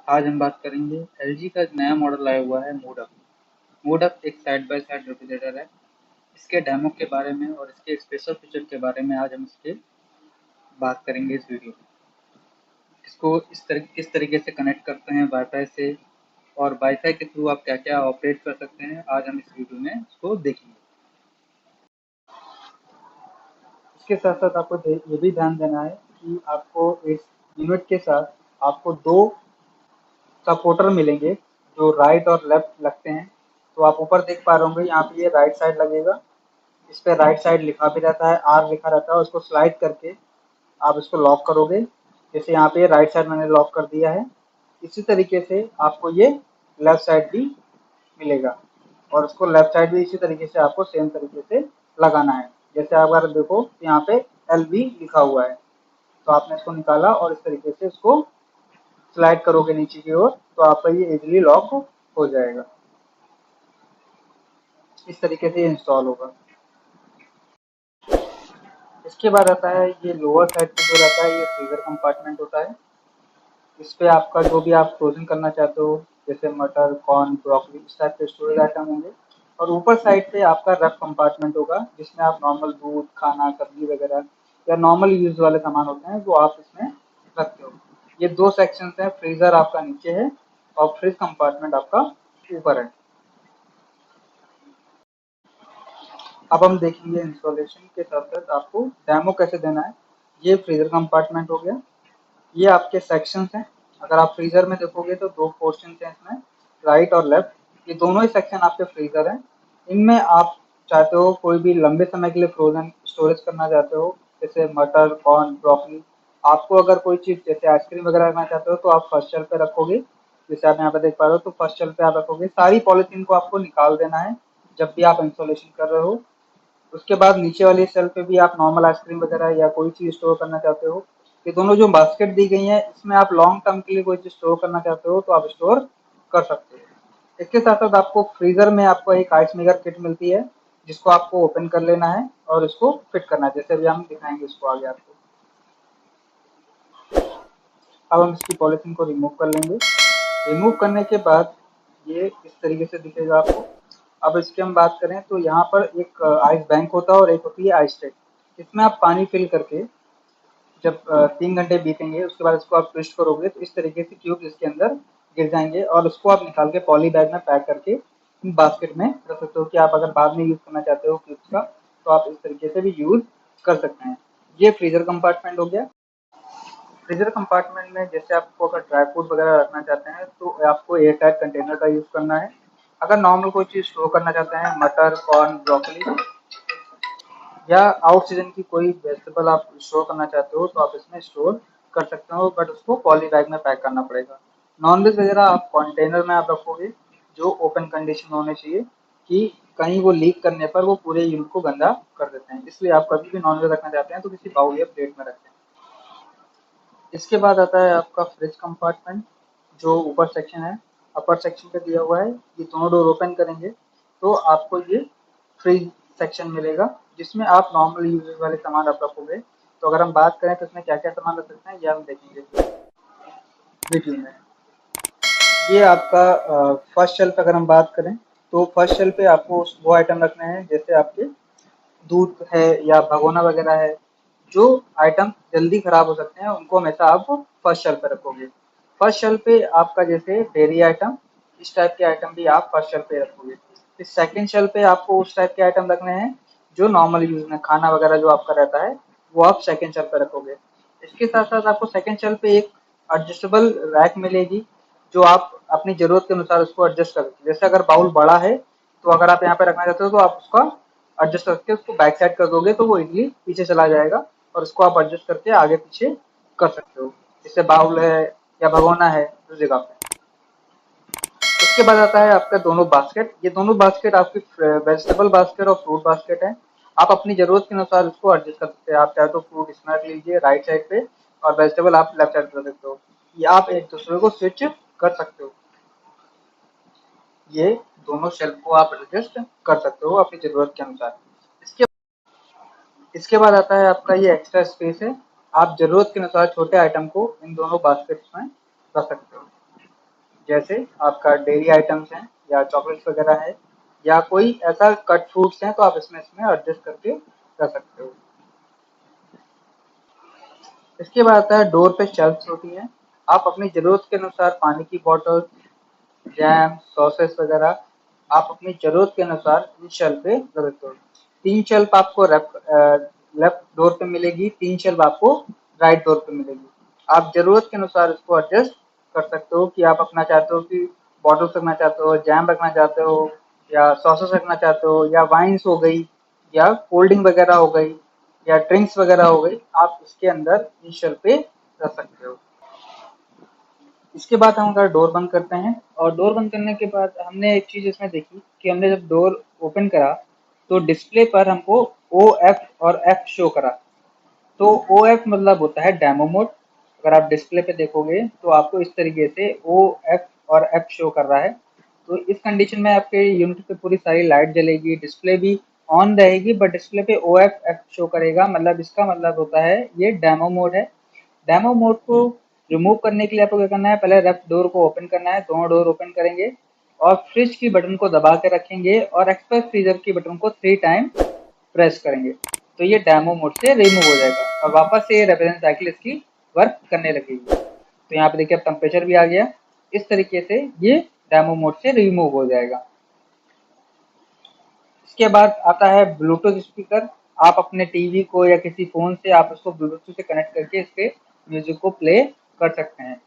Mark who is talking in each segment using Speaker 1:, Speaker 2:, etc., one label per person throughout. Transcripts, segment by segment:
Speaker 1: आज हम बात करेंगे एलजी का एक नया मॉडल आया हुआ है मूड अप। मूड अप एक साइड बाय साइड रेफ्रिजरेटर है। इसके डेमो के बारे में और इसके स्पेशल फीचर के बारे में आज हम इसके बात करेंगे इस वीडियो में। इसको किस तरीके से कनेक्ट करते हैं वाईफाई से और वाईफाई के थ्रू आप क्या क्या ऑपरेट कर सकते हैं, आज हम इस वीडियो में इसको देखेंगे। इसके साथ साथ आपको ये भी ध्यान देना है कि आपको इस यूनिट के साथ आपको दो सपोर्टर मिलेंगे जो राइट और लेफ्ट लगते हैं। तो आप ऊपर देख पा रहे होंगे, यहाँ पे ये राइट साइड लगेगा। इस पे राइट साइड लिखा भी रहता है, आर लिखा रहता है। उसको स्लाइड करके आप इसको लॉक करोगे। जैसे यहाँ पे राइट साइड मैंने लॉक कर दिया है, इसी तरीके से आपको ये लेफ्ट साइड भी मिलेगा और उसको लेफ्ट साइड भी इसी तरीके से आपको सेम तरीके से लगाना है। जैसे आप अगर देखो यहाँ पे एल बी लिखा हुआ है, तो आपने इसको निकाला और इस तरीके से इसको स्लाइड करोगे नीचे की ओर, तो आपका ये इजीली लॉक हो जाएगा। इस तरीके से इंस्टॉल होगा। इसके बाद आता है ये लोअर साइड पे जो रहता है, ये फ्रीजर कंपार्टमेंट होता है। इस पे आपका जो भी आप फ्रोजन करना चाहते हो, जैसे मटर, कॉर्न, ब्रोकली, इस टाइप के स्टोरेज आइटम होंगे। और ऊपर साइड पे आपका रफ कंपार्टमेंट होगा, जिसमें आप नॉर्मल दूध, खाना, सब्जी वगैरह या नॉर्मल यूज वाले सामान होते हैं वो आप इसमें रखते हो। ये दो सेक्शन हैं, फ्रीजर आपका नीचे है और फ्रिज कंपार्टमेंट आपका ऊपर है। अब हम देखेंगे इंस्टॉलेशन के साथ साथ आपको डेमो कैसे देना है। ये फ्रीजर कंपार्टमेंट हो गया। ये आपके सेक्शंस हैं। अगर आप फ्रीजर में देखोगे तो दो पोर्शन हैं इसमें, राइट और लेफ्ट। ये दोनों ही सेक्शन आपके फ्रीजर हैं। इनमें आप चाहते हो कोई भी लंबे समय के लिए फ्रोजन स्टोरेज करना चाहते हो, जैसे मटर, कॉर्न, ब्रोकली। आपको अगर कोई चीज़ जैसे आइसक्रीम वगैरह रखना चाहते हो तो आप फर्स्ट शेल्फ पे रखोगे। जैसे आप यहाँ पे देख पा रहे हो, तो फर्स्ट शेल्फ पे आप रखोगे। सारी पॉलिथीन को आपको निकाल देना है जब भी आप इंस्टॉलेशन कर रहे हो। उसके बाद नीचे वाली शेल्फ पे भी आप नॉर्मल आइसक्रीम वगैरह या कोई चीज़ स्टोर करना चाहते हो। ये दोनों जो बास्केट दी गई हैं, इसमें आप लॉन्ग टर्म के लिए कोई चीज़ स्टोर करना चाहते हो तो आप स्टोर कर सकते हो। इसके साथ साथ आपको फ्रीजर में आपको एक आइस मेकर किट मिलती है, जिसको आपको ओपन कर लेना है और इसको फिट करना है, जैसे अभी हम दिखाएंगे इसको आगे आपको। अब हम इसकी पॉलिथीन को रिमूव कर लेंगे। रिमूव करने के बाद ये इस तरीके से दिखेगा आपको। अब इसकी हम बात करें तो यहाँ पर एक आइस बैंक होता है और एक होती है आइस ट्रे। इसमें आप पानी फिल करके जब 3 घंटे बीतेंगे उसके बाद इसको आप ट्विस्ट करोगे तो इस तरीके से क्यूब्स इसके अंदर गिर जाएंगे और उसको आप निकाल के पॉली बैग में पैक करके बास्केट में रख सकते हो कि आप अगर बाद में यूज़ करना चाहते हो क्यूब्स का, तो आप इस तरीके से भी यूज़ कर सकते हैं। ये फ्रीजर कंपार्टमेंट हो गया। फ्रीजर कंपार्टमेंट में जैसे आपको अगर ड्राई फ्रूट वगैरह रखना चाहते हैं तो आपको एयर टाइट कंटेनर का यूज़ करना है। अगर नॉर्मल कोई चीज़ स्टोर करना चाहते हैं, मटर, कॉर्न, ब्रोकली या आउट सीजन की कोई वेजिटेबल आप स्टोर करना चाहते हो तो आप इसमें स्टोर कर सकते हो, बट उसको पॉली बैग में पैक करना पड़ेगा। नॉनवेज वगैरह आप कंटेनर में आप रखोगे जो ओपन कंडीशन होने चाहिए, कि कहीं वो लीक करने पर वो पूरे यूनिट को गंदा कर देते हैं। इसलिए आप कभी भी नॉनवेज रखना चाहते हैं तो किसी बाउल या प्लेट में रखें। इसके बाद आता है आपका फ्रिज कंपार्टमेंट, जो ऊपर सेक्शन है, अपर सेक्शन पे दिया हुआ है। ये दोनों डोर ओपन करेंगे तो आपको ये फ्रिज सेक्शन मिलेगा, जिसमें आप नॉर्मल यूजेज वाले सामान आप रखोगे। तो अगर हम बात करें तो इसमें क्या क्या सामान रख सकते हैं ये हम देखेंगे वीडियो में। ये आपका फर्स्ट शेल्फ अगर हम बात करें तो फर्स्ट शेल्फ पे आपको वो आइटम रखने हैं, जैसे आपके दूध है या भगोना वगैरह है। जो आइटम जल्दी खराब हो सकते हैं उनको हमेशा आप फर्स्ट शेल्फ पे रखोगे। फर्स्ट शेल्फ पे आपका जैसे डेयरी आइटम, इस टाइप के आइटम भी आप फर्स्ट शेल्फ पे रखोगे। फिर सेकंड शेल्फ पे आपको उस टाइप के आइटम रखने हैं जो नॉर्मल यूज में खाना वगैरह जो आपका रहता है, वो आप सेकंड शेल्फ पे रखोगे। इसके साथ साथ आपको सेकंड शेल्फ पे एक एडजस्टेबल रैक मिलेगी, जो आप अपनी जरूरत के अनुसार उसको एडजस्ट कर सकते हो। जैसे अगर बाउल बड़ा है तो अगर आप यहाँ पे रखना चाहते हो तो आप उसका एडजस्ट करके उसको बैक साइड कर दोगे तो वो इजीली पीछे चला जाएगा और उसको आप एडजस्ट करके आगे पीछे कर सकते हो। जैसे बाउल है या भगोना है उस जगह पे। उसके बाद आता है आपका दोनों बास्केट। ये दोनों बास्केट आपकी वेजिटेबल बास्केट और फ्रूट बास्केट है। आप अपनी जरूरत के अनुसार उसको एडजस्ट कर सकते हैं। आप चाहे तो फ्रूट इसमें रख लीजिए राइट साइड पे और वेजिटेबल आप लेफ्ट साइड पे रख सकते हो। या आप एक दूसरे को स्विच कर सकते हो। ये दोनों शेल्फ को आप एडजस्ट कर सकते हो अपनी जरूरत के अनुसार। इसके इसके बाद आता है आपका ये एक्स्ट्रा स्पेस है। आप जरूरत के अनुसार छोटे आइटम को इन दोनों बास्केट्स में रख सकते हो। जैसे आपका डेयरी आइटम्स हैं या चॉकलेट्स वगैरह है या कोई ऐसा कट फ्रूट्स हैं तो आप इसमें एडजस्ट करके कर सकते हो। इसके बाद आता है डोर पे शेल्फ्स होती हैं। आप अपनी ज़रूरत के अनुसार पानी की बॉटल, जैम, सॉसेस वगैरह आप अपनी ज़रूरत के अनुसार इन शेल्फ पे रख सकते हो। 3 शेल्फ आपको लेफ्ट डोर पे मिलेगी, 3 शेल्फ आपको राइट डोर पे मिलेगी। आप ज़रूरत के अनुसार इसको एडजस्ट कर सकते हो कि आप रखना चाहते हो कि बॉटल्स रखना चाहते हो, जैम रखना चाहते हो या सॉसेस रखना चाहते हो या वाइन्स हो गई या कोल्ड ड्रिंक वगैरह हो गई या ड्रिंक्स वगैरह हो गई, आप इसके अंदर इस शेल्फ पे रख सकते हो। इसके बाद हम अगर डोर बंद करते हैं और डोर बंद करने के बाद हमने एक चीज़ इसमें देखी कि हमने जब डोर ओपन करा तो डिस्प्ले पर हमको ओ एफ और एफ शो करा। तो ओ एफ मतलब होता है डेमो मोड। अगर आप डिस्प्ले पे देखोगे तो आपको इस तरीके से ओ एफ और एफ शो कर रहा है। तो इस कंडीशन में आपके यूनिट पे पूरी सारी लाइट जलेगी, डिस्प्ले भी ऑन रहेगी, बट डिस्प्ले पे ओ एफ एफ शो करेगा। मतलब इसका मतलब होता है ये डेमो मोड है। डेमो मोड को रिमूव करने के लिए आपको क्या करना है, पहले लेफ्ट डोर को ओपन करना है, दोनों डोर ओपन करेंगे और फ्रिज की बटन को दबा के रखेंगे और एक्सप्रेस फ्रीजर की बटन को 3 टाइम प्रेस करेंगे। तो ये डेमो मोड से रिमूव हो जाएगा और वापस से ये रेफ्रिजरेशन साइकिल इसकी वर्क करने लगेगी। तो यहाँ पे देखिए अब टेम्परेचर भी आ गया। इस तरीके से ये डेमो मोड से रिमूव हो जाएगा। इसके बाद आता है ब्लूटूथ स्पीकर। आप अपने टीवी को या किसी फ़ोन से आप उसको ब्लूटूथ से कनेक्ट करके इसके म्यूज़िक को प्ले कर सकते हैं।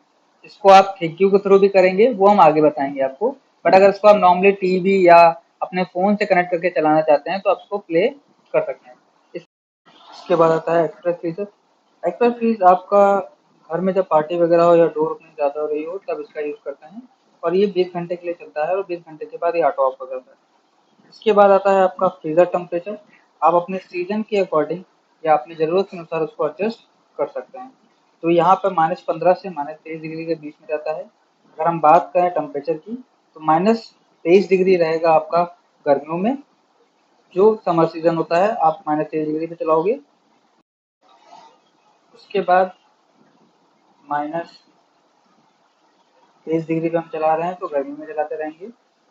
Speaker 1: इसको आप थैंक यू के थ्रू भी करेंगे, वो हम आगे बताएँगे आपको। बट अगर इसको आप नॉर्मली टीवी या अपने फ़ोन से कनेक्ट करके चलाना चाहते हैं तो आप इसको प्ले कर सकते हैं। इसके बाद आता है एक्स्ट्रा फ्रीज़र। एक्स्ट्रा फ्रीज आपका घर में जब पार्टी वगैरह हो या डोर ओपनिंग ज़्यादा हो रही हो तब इसका यूज़ करते हैं और ये 20 घंटे के लिए चलता है और 20 घंटे के बाद ये ऑटो ऑफ हो जाता है। इसके बाद आता है आपका फ्रीज़र टेम्परेचर। आप अपने सीजन के अकॉर्डिंग या अपनी ज़रूरत के अनुसार उसको एडजस्ट कर सकते हैं। तो यहाँ पर -15 से -23 डिग्री के बीच में जाता है। अगर हम बात करें टेम्परेचर की तो -23 डिग्री रहेगा आपका गर्मियों में। जो समर सीजन होता है आप -23 डिग्री पे चलाओगे। उसके बाद -23 डिग्री पे हम चला रहे हैं तो गर्मी में चलाते रहेंगे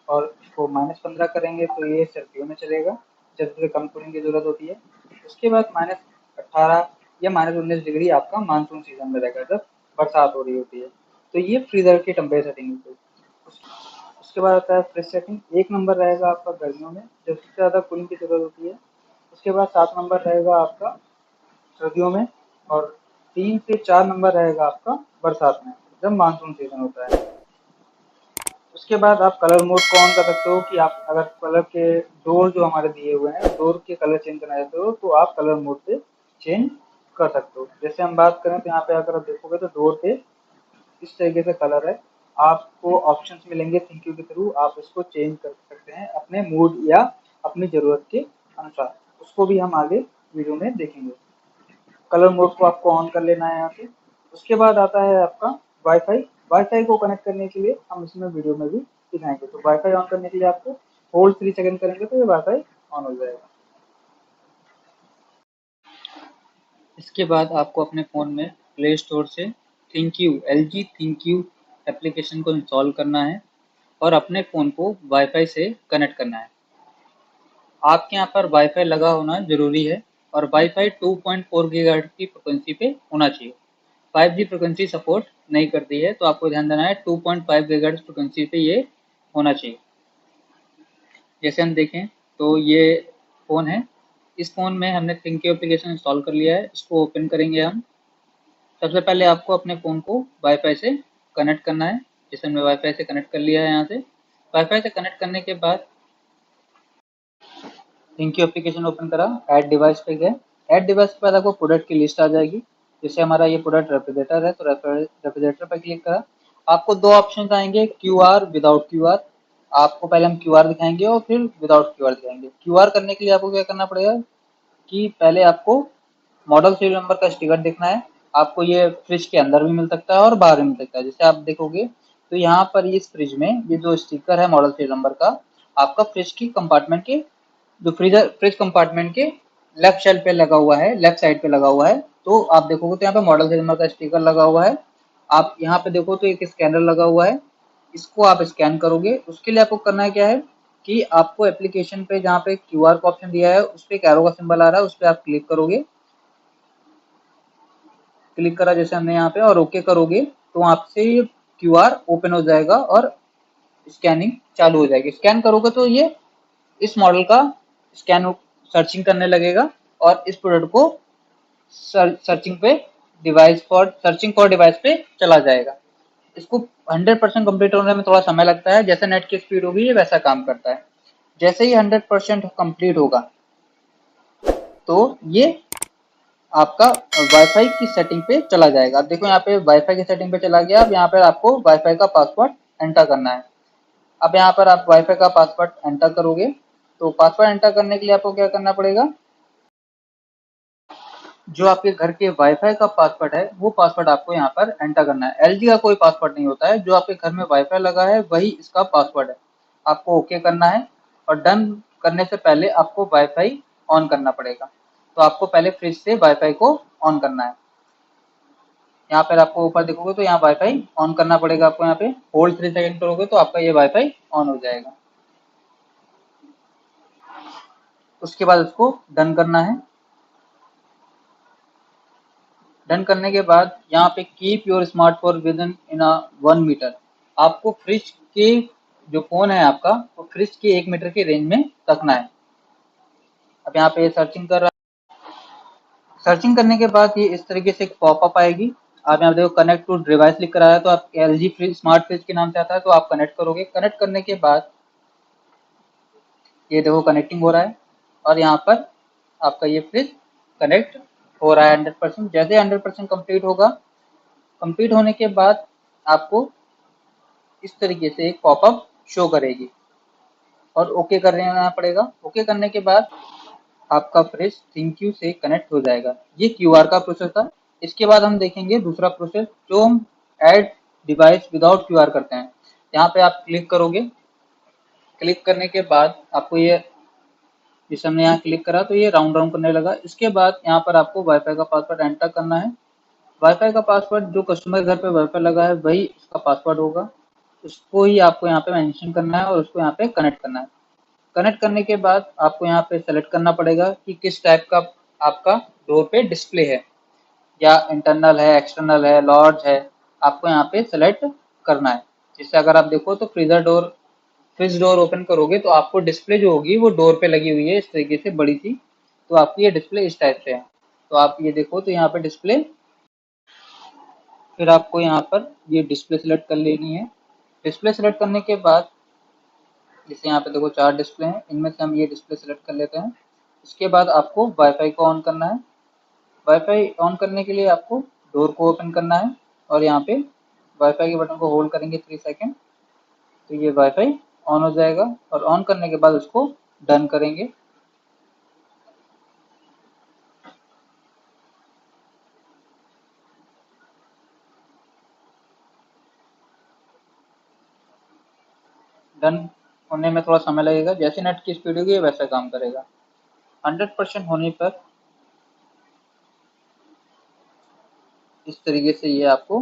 Speaker 1: और इसको -15 करेंगे तो ये सर्दियों में चलेगा जब इसे कम कूलिंग की ज़रूरत होती है। उसके बाद -18 या -19 डिग्री आपका मानसून सीजन में रहेगा जब बरसात हो रही होती है। तो ये फ्रीज़र की टेम्परेचर सेटिंग है। उसके बाद आता है फ्रिज सेटिंग। 1 नंबर रहेगा आपका गर्मियों में जब सबसे ज़्यादा कूलिंग की ज़रूरत होती है। उसके बाद 7 नंबर रहेगा आपका सर्दियों में और 3 से 4 नंबर रहेगा आपका बरसात में जब मानसून सीजन होता है। उसके बाद आप कलर मोड को ऑन कर सकते हो कि आप अगर कलर के डोर जो हमारे दिए हुए हैं डोर के कलर चेंज करना चाहते हो तो आप कलर मोड पे चेंज कर सकते हो। जैसे हम बात करें तो यहाँ पे अगर आप देखोगे तो डोर पे इस तरीके से कलर है। आपको ऑप्शंस मिलेंगे थैंक यू के थ्रू, आप इसको चेंज कर सकते हैं अपने मूड या अपनी ज़रूरत के अनुसार। उसको भी हम आगे वीडियो में देखेंगे। कलर मोड को आपको ऑन कर लेना है यहाँ से। उसके बाद आता है आपका वाईफाई। वाईफाई को कनेक्ट करने के लिए हम इसमें वीडियो में भी दिखाएंगे। तो वाईफाई ऑन करने के लिए आपको होल्ड 3 सेकंड करेंगे तो ये वाईफाई ऑन हो जाएगा। इसके बाद आपको अपने फ़ोन में प्ले स्टोर से think you LG think you application को इंस्टॉल करना है और अपने फ़ोन को वाईफाई से कनेक्ट करना है। आपके यहाँ पर वाईफाई लगा होना ज़रूरी है और वाईफाई 2.4 गीगाहर्ट्ज़ की फ्रिक्वेंसी पे होना चाहिए। 5G फ्रिक्वेंसी सपोर्ट नहीं करती है तो आपको ध्यान देना है 2.5 गीगाहर्ट्ज़ फ्रिक्वेंसी पे ये होना चाहिए। जैसे हम देखें तो ये फ़ोन है। इस फ़ोन में हमने थिंक यू एप्लीकेशन इंस्टॉल कर लिया है। इसको ओपन करेंगे हम। सबसे पहले आपको अपने फ़ोन को वाईफाई से कनेक्ट करना है। जैसे हमने वाईफाई से कनेक्ट कर लिया है यहाँ से। वाईफाई से कनेक्ट करने के बाद थिंक यू एप्लीकेशन ओपन करा, ऐड डिवाइस पे गए। ऐड डिवाइस के बाद आपको प्रोडक्ट की लिस्ट आ जाएगी। जैसे हमारा ये प्रोडक्ट रेफ्रिजरेटर है तो रेफ्रिजरेटर पर क्लिक करा। आपको 2 ऑप्शन आएंगे, क्यूआर, विदाउट क्यूआर। आपको पहले हम क्यूआर दिखाएंगे और फिर विदाउट क्यूआर दिखाएंगे। क्यूआर करने के लिए आपको क्या करना पड़ेगा कि पहले आपको मॉडल सीरियल नंबर का स्टिकर दिखना है। आपको ये फ्रिज के अंदर भी मिल सकता है और बाहर भी मिल सकता है। जैसे आप देखोगे तो यहाँ पर इस फ्रिज में ये जो स्टिकर है मॉडल सीरियल नंबर का, आपका फ्रिज की कंपार्टमेंट के जो फ्रिज कंपार्टमेंट के लेफ्ट शेल्फ पे लगा हुआ है, लेफ्ट साइड पे लगा हुआ है। तो आप देखोगे तो यहाँ पे मॉडल सीरियल नंबर का स्टिकर लगा हुआ है। आप यहाँ पे देखो तो एक स्कैनर लगा हुआ है। इसको आप स्कैन करोगे। उसके लिए आपको करना है क्या है कि आपको एप्लीकेशन पे जहाँ पे क्यूआर का ऑप्शन दिया है उस पे एक एरो का सिंबल आ रहा है, उस पे आप क्लिक करोगे। क्लिक करा जैसे हमने यहाँ पे और ओके करोगे तो आपसे ये क्यूआर ओपन हो जाएगा और स्कैनिंग चालू हो जाएगी। स्कैन करोगे तो ये इस मॉडल का स्कैन सर्चिंग करने लगेगा और इस प्रोडक्ट को सर्चिंग फॉर डिवाइस पे चला जाएगा। इसको 100% कंप्लीट होने में थोड़ा समय लगता है, जैसे नेट की स्पीड होगी ये वैसा काम करता है। जैसे ही 100% कंप्लीट होगा तो ये आपका वाईफाई की सेटिंग पे चला जाएगा। अब देखो यहाँ पे वाईफाई की सेटिंग पे चला गया। अब यहाँ पर आपको वाईफाई का पासवर्ड एंटर करना है। अब यहाँ पर आप वाईफाई का पासवर्ड एंटर करोगे तो पासवर्ड एंटर करने के लिए आपको क्या करना पड़ेगा, जो आपके घर के वाईफाई का पासवर्ड है वो पासवर्ड आपको यहाँ पर एंटर करना है। एलजी का कोई पासवर्ड नहीं होता है, जो आपके घर में वाईफाई लगा है वही इसका पासवर्ड है। आपको ओके करना है और डन करने से पहले आपको वाईफाई ऑन करना पड़ेगा। तो आपको पहले फ्रिज से वाईफाई को ऑन करना है। यहाँ पर आपको ऊपर देखोगे तो यहाँ वाईफाई ऑन करना पड़ेगा आपको। यहाँ पे होल्ड 3 सेकंड करोगे तो आपका ये वाईफाई ऑन हो जाएगा। उसके बाद उसको डन करना है। डन करने के बाद यहाँ पे keep your smartphone within 1 metre. आपको फ्रिज के जो फोन है आपका वो फ्रिज के 1 मीटर के रेंज में रखना है। अब यहाँ पे सर्चिंग कर रहा है। सर्चिंग करने के बाद ये इस तरीके से एक पॉपअप आएगी। आप यहाँ देखो कनेक्ट टू डिवाइस लिख कर आया है, तो आप एलजी फ्रिज स्मार्ट फ्रिज के नाम से आता है, तो आप कनेक्ट करोगे। कनेक्ट करने के बाद ये देखो कनेक्टिंग हो रहा है और यहाँ पर आपका ये फ्रिज कनेक्ट हो रहा है 100%। जैसे 100% कंप्लीट होगा, कंप्लीट होने के बाद आपको इस तरीके से एक पॉपअप शो करेगी और ओके कर देना पड़ेगा। ओके करने के बाद आपका फ्रिज थैंक यू से कनेक्ट हो जाएगा। ये क्यूआर का प्रोसेस था। इसके बाद हम देखेंगे दूसरा प्रोसेस, जो हम ऐड डिवाइस विदाउट क्यूआर करते हैं। यहाँ पे आप क्लिक करोगे। क्लिक करने के बाद आपको ये, जैसे हमने यहाँ क्लिक करा तो ये राउंड राउंड करने लगा। इसके बाद यहाँ पर आपको वाईफाई का पासवर्ड एंटर करना है। वाईफाई का पासवर्ड जो कस्टमर घर पे वाईफाई लगा है वही इसका पासवर्ड होगा, उसको ही आपको यहाँ पे मेंशन करना है और उसको यहाँ पे कनेक्ट करना है। कनेक्ट करने के बाद आपको यहाँ पे सेलेक्ट करना पड़ेगा कि किस टाइप का आपका डोर पे डिस्प्ले है, या इंटरनल है, एक्सटर्नल है, लॉर्ज है, आपको यहाँ पे सेलेक्ट करना है। जैसे अगर आप देखो तो फ्रिज डोर ओपन करोगे तो आपको डिस्प्ले जो होगी वो डोर पे लगी हुई है इस तरीके से बड़ी सी, तो आपकी ये डिस्प्ले इस टाइप से है। तो आप ये देखो तो यहाँ पे डिस्प्ले, फिर आपको यहाँ पर ये डिस्प्ले सेलेक्ट कर लेनी है। डिस्प्ले सेलेक्ट करने के बाद जैसे यहाँ पे देखो 4 डिस्प्ले हैं, इनमें से हम ये डिस्प्ले सेलेक्ट कर लेते हैं। इसके बाद आपको वाईफाई को ऑन करना है। वाईफाई ऑन करने के लिए आपको डोर को ओपन करना है और यहाँ पे वाईफाई के बटन को होल्ड करेंगे 3 सेकंड, तो ये वाईफाई ऑन हो जाएगा। और ऑन करने के बाद उसको डन करेंगे। डन होने में थोड़ा समय लगेगा, जैसे नेट की स्पीड होगी वैसा काम करेगा। 100% होने पर इस तरीके से ये आपको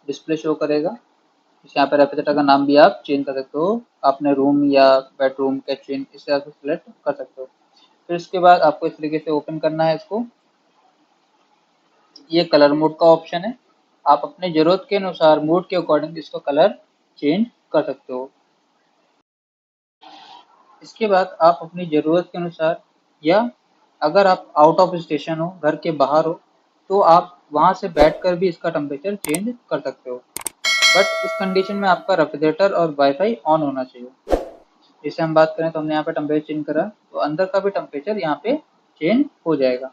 Speaker 1: डिस्प्ले शो करेगा। जैसे यहाँ पे रेफ्रिजरेटर का नाम भी आप चेंज कर सकते हो, अपने रूम या बेडरूम किचन इस तरह से सिलेक्ट कर सकते हो। फिर इसके बाद आपको इस तरीके से ओपन करना है इसको। ये कलर मोड का ऑप्शन है, आप अपने ज़रूरत के अनुसार मूड के अकॉर्डिंग इसका कलर चेंज कर सकते हो। इसके बाद आप अपनी ज़रूरत के अनुसार, या अगर आप आउट ऑफ स्टेशन हो, घर के बाहर हो, तो आप वहाँ से बैठकर भी इसका टेम्परेचर चेंज कर सकते हो। बट इस कंडीशन में आपका रेफ्रिजरेटर और वाईफाई ऑन होना चाहिए। जैसे हम बात करें तो हमने यहाँ पे टेम्परेचर चेंज करा तो अंदर का भी टेम्परेचर यहाँ पे चेंज हो जाएगा।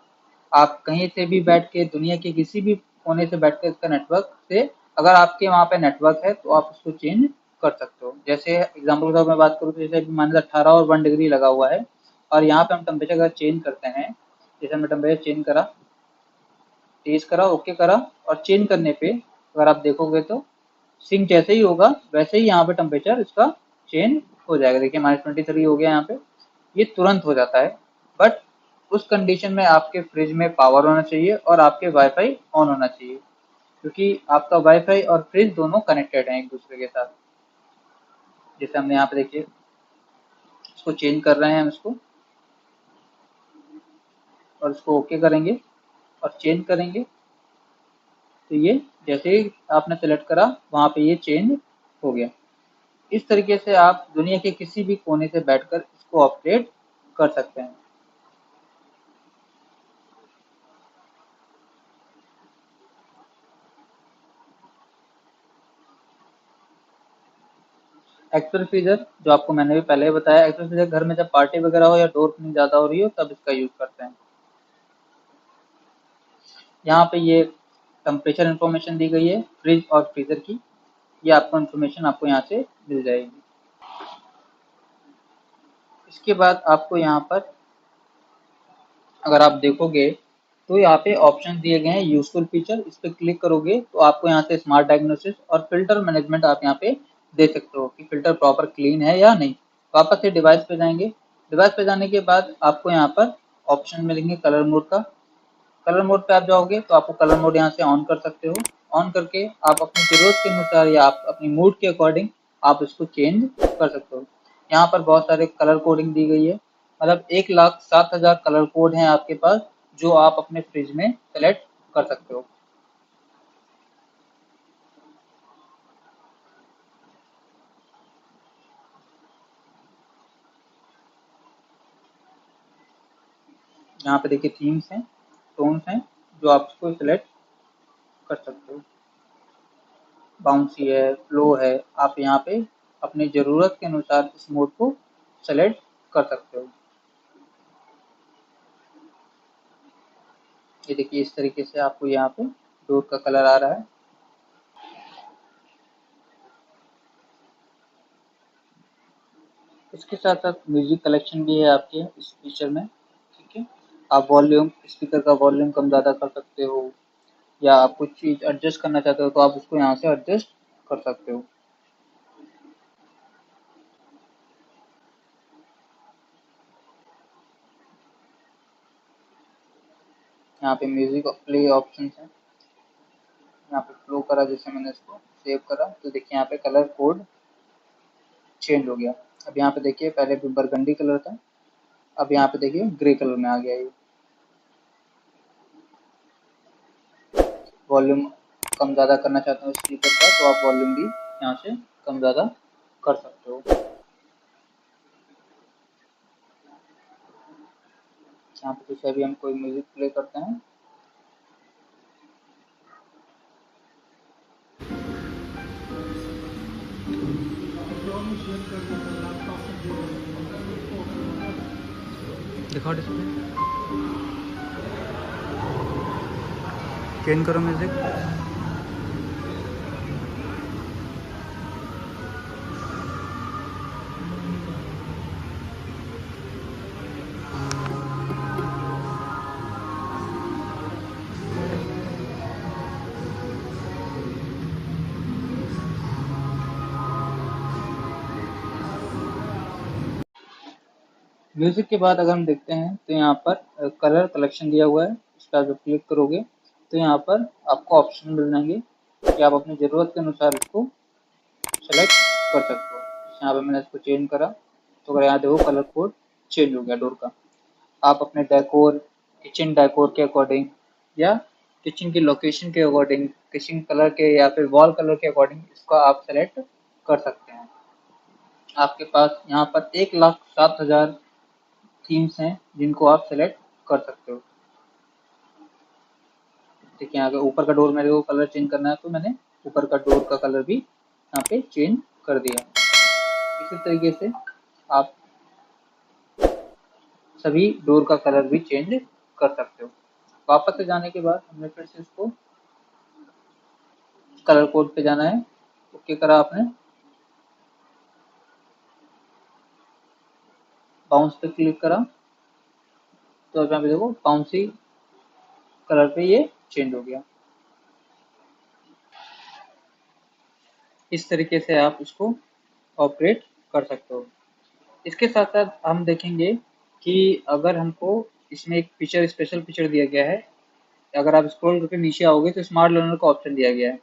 Speaker 1: आप कहीं से भी बैठ के, दुनिया के किसी भी कोने से बैठ के इसका नेटवर्क से, अगर आपके वहाँ पे नेटवर्क है तो आप उसको चेंज कर सकते हो। जैसे एग्जाम्पल के तौर पर मैं बात करूँ तो जैसे मान लीजिए 18 और 1 डिग्री लगा हुआ है और यहाँ पे हम टेम्परेचर अगर चेंज करते हैं, जैसे हमने टेम्परेचर चेंज करा, तेज करा, ओके करा, और चेंज करने पे अगर आप देखोगे तो सिंक जैसे ही होगा वैसे ही यहाँ पे टेम्परेचर इसका चेंज हो जाएगा। देखिए -23 हो गया यहाँ पे, ये तुरंत हो जाता है। बट उस कंडीशन में आपके फ्रिज में पावर होना चाहिए और आपके वाईफाई ऑन होना चाहिए, क्योंकि आपका वाईफाई और फ्रिज दोनों कनेक्टेड हैं एक दूसरे के साथ। जैसे हमने यहाँ पे देखिए इसको चेंज कर रहे हैं हम इसको, और इसको ओके करेंगे और चेंज करेंगे, तो ये जैसे ही आपने सेलेक्ट करा वहाँ पे ये चेंज हो गया। इस तरीके से आप दुनिया के किसी भी कोने से बैठकर इसको ऑपरेट कर सकते हैं। एक्चुअल फीचर जो आपको मैंने भी पहले ही बताया, एक्चुअल फीचर घर में जब पार्टी वगैरह हो या डोर ओपनिंग ज़्यादा हो रही हो तब इसका यूज़ करते हैं। यहाँ पे ये टेम्परेचर इन्फॉर्मेशन दी गई है फ्रिज और फ्रीज़र की, ये आपको इन्फॉर्मेशन आपको यहाँ से मिल जाएगी। इसके बाद आपको यहाँ पर अगर आप देखोगे तो यहाँ पे ऑप्शन दिए गए हैं यूजफुल फीचर, इस पर क्लिक करोगे तो आपको यहाँ से स्मार्ट डायग्नोसिस और फिल्टर मैनेजमेंट आप यहाँ पे दे सकते हो कि फिल्टर प्रॉपर क्लीन है या नहीं। वापस से डिवाइस पे जाएंगे, डिवाइस पे जाने के बाद आपको यहाँ पर ऑप्शन मिलेंगे कलर मोड का। कलर मोड पे आप जाओगे तो आपको कलर मोड यहाँ से ऑन कर सकते हो। ऑन करके आप अपनी ज़रूरत के अनुसार या आप अपनी मूड के अकॉर्डिंग आप इसको चेंज कर सकते हो। यहाँ पर बहुत सारे कलर कोडिंग दी गई है, मतलब 1,07,000 कलर कोड हैं आपके पास जो आप अपने फ्रिज में सेलेक्ट कर सकते हो। यहाँ पे देखिए थीम्स हैं, टोन्स हैं जो आप इसको सेलेक्ट कर सकते हो। बाउंसी है, फ्लो है, आप यहाँ पे अपनी ज़रूरत के अनुसार इस मोड को सेलेक्ट कर सकते हो। ये देखिए इस तरीके से आपको यहाँ पे डोर का कलर आ रहा है। इसके साथ साथ म्यूजिक कलेक्शन भी है आपके इस फीचर में, ठीक है। आप वॉल्यूम, स्पीकर का वॉल्यूम कम ज़्यादा कर सकते हो, या आप कुछ चीज़ एडजस्ट करना चाहते हो तो आप उसको यहाँ से एडजस्ट कर सकते हो। यहाँ पे म्यूजिक प्ले ऑप्शन है, यहाँ पे फ्लो करा, जैसे मैंने इसको सेव करा तो देखिए यहाँ पे कलर कोड चेंज हो गया। अब यहाँ पे देखिए पहले बरगंडी कलर था, अब यहाँ पे देखिए ग्रे कलर में आ गया ये। वॉल्यूम कम ज़्यादा करना चाहते हो स्पीकर का तो आप वॉल्यूम भी यहाँ से कम ज़्यादा कर सकते हो। यहाँ पे जैसे अभी हम कोई म्यूजिक प्ले करते हैं, दिखाओ डिस्प्ले, चेंज करो म्यूजिक। म्यूजिक के बाद अगर हम देखते हैं तो यहाँ पर कलर कलेक्शन दिया हुआ है, इस पर जब क्लिक करोगे तो यहाँ पर आपको ऑप्शन मिल जाएंगे कि आप अपनी ज़रूरत के अनुसार इसको सेलेक्ट कर सकते हो। यहाँ पे मैंने इसको चेंज करा तो अगर यहाँ देखो कलर कोड चेंज हो गया डोर का। आप अपने डेकोर, किचन डेकोर के अकॉर्डिंग या किचन की लोकेशन के अकॉर्डिंग, किचन कलर के या फिर वॉल कलर के अकॉर्डिंग इसको आप सेलेक्ट कर सकते हैं। आपके पास यहाँ पर 1,07,000 थीम्स हैं जिनको आप सेलेक्ट कर सकते हो। देखिए यहाँ पे ऊपर का डोर मेरे को कलर चेंज करना है तो मैंने ऊपर का डोर का कलर भी यहाँ पे चेंज कर दिया। इसी तरीके से आप सभी डोर का कलर भी चेंज कर सकते हो। वापस से जाने के बाद हमने फिर से इसको कलर कोड पे जाना है, ओके करा आपने, बाउंस पे क्लिक करा तो अब यहाँ पे देखो बाउंसी कलर पे ये चेंज हो गया। इस तरीके से आप इसको ऑपरेट कर सकते हो। इसके साथ साथ हम देखेंगे कि अगर हमको इसमें एक फीचर, स्पेशल फीचर दिया गया है, अगर आप स्क्रॉल करके नीचे आओगे तो स्मार्ट लर्नर का ऑप्शन दिया गया है।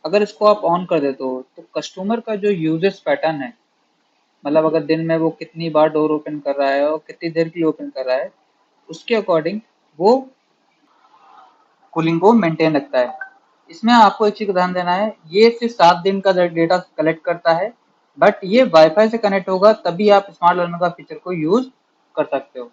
Speaker 1: अगर इसको आप ऑन कर देते हो तो कस्टमर का जो यूजेस पैटर्न है मतलब अगर दिन में वो कितनी बार डोर ओपन कर रहा है और कितनी देर के लिए ओपन कर रहा है, उसके अकॉर्डिंग वो कूलिंग को मेंटेन रखता है। इसमें आपको एक चीज का ध्यान देना है, ये सिर्फ 7 दिन का डेटा कलेक्ट करता है, बट ये वाईफाई से कनेक्ट होगा तभी आप स्मार्ट लर्नर का फीचर को यूज कर सकते हो।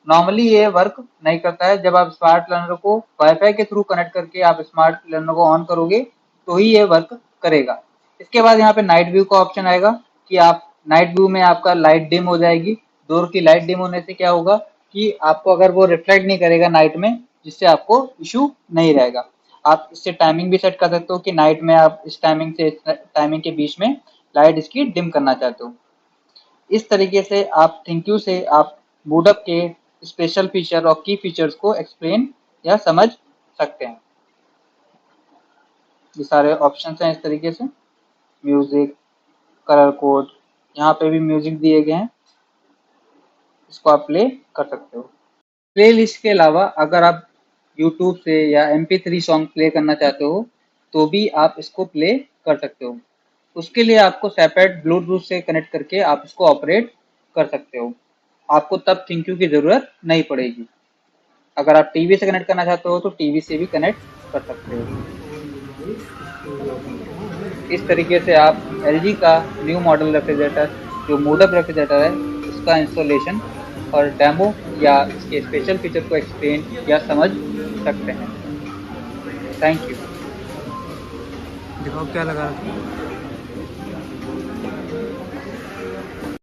Speaker 1: नॉर्मली ये वर्क नहीं करता है। जब आप स्मार्ट लर्नर को वाईफाई के थ्रू कनेक्ट करके आप स्मार्ट लर्नर को ऑन करोगे तो ही ये वर्क करेगा। इसके बाद यहाँ पे नाइट व्यू का ऑप्शन आएगा कि आप नाइट व्यू में आपका लाइट डिम हो जाएगी। डोर की लाइट डिम होने से क्या होगा कि आपको अगर वो रिफ्लेक्ट नहीं करेगा नाइट में, जिससे आपको इशू नहीं रहेगा। आप इससे टाइमिंग भी सेट कर सकते हो कि नाइट में आप इस टाइमिंग से इस टाइमिंग के बीच में लाइट इसकी डिम करना चाहते हो। इस तरीके से आप थैंक यू से आप बूटअप के स्पेशल फीचर और की फीचर्स को एक्सप्लेन या समझ सकते हैं। ये सारे ऑप्शन हैं इस तरीके से, म्यूजिक, कलर कोड, यहाँ पे भी म्यूजिक दिए गए हैं, इसको आप प्ले कर सकते हो। प्ले लिस्ट के अलावा अगर आप यूट्यूब से या MP3 सॉन्ग प्ले करना चाहते हो तो भी आप इसको प्ले कर सकते हो। उसके लिए आपको सेपरेट ब्लूटूथ से कनेक्ट करके आप इसको ऑपरेट कर सकते हो। आपको तब थिंक्यू की ज़रूरत नहीं पड़ेगी। अगर आप टीवी से कनेक्ट करना चाहते हो तो टीवी से भी कनेक्ट कर सकते हो। इस तरीके से आप LG का न्यू मॉडल रेफ्रिजरेटर जो मूडअप रेफ्रिजरेटर है उसका इंस्टॉलेशन और डेमो या इसके स्पेशल फीचर को एक्सप्लेन या समझ सकते हैं। Thank you.
Speaker 2: दिखाओ क्या लगा।